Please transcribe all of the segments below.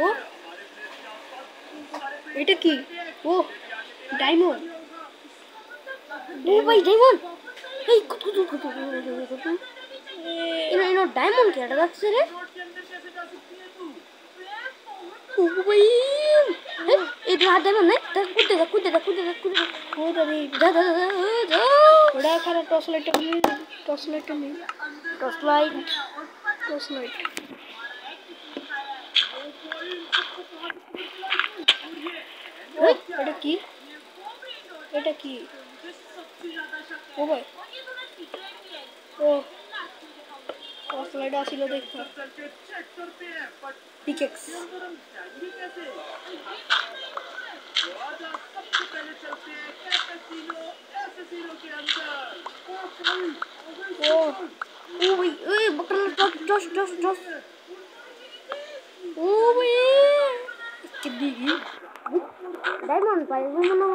ও এটা কি? ও ডায়মন্ড। ও ভাই ডায়মন্ড। এই কত ইনো ডায়মন্ড কি এটা যাচ্ছে রে? ও ভাই এই ডায়মন্ড নাই কুদে ও দাদি যা ওটা খারাপ টর্চ লাইটটা নেই টর্চ লাইট এটা কি ও ভাই ও টর্চ লাইট আসিল দেখো পিকেক্স ओ ओ भाई ए बकरा टॉस ओ भाई किद्दी की डायमंड पाई वो मनो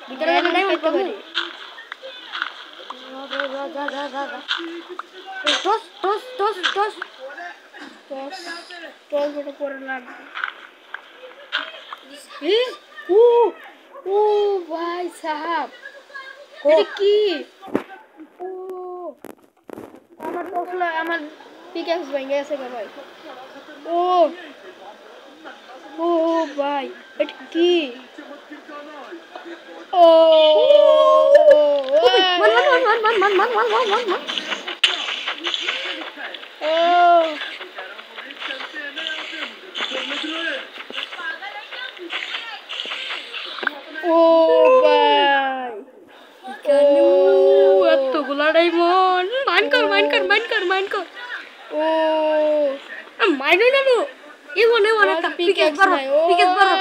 ভিতরে গেলে ডায়মন্ড পাবো যা টস ওটা পরে লাগবে ও ও ভাই সাহাব এটা কি ও আমার পিকেক্স ভেঙে গেছে ভাই ও ও ভাই এটা কি ও মান ও ভাই কেন এতগুলা ডায়মন্ড মাইন কর ও মাইন না লো এ মনে একটা পিকেক্স বারো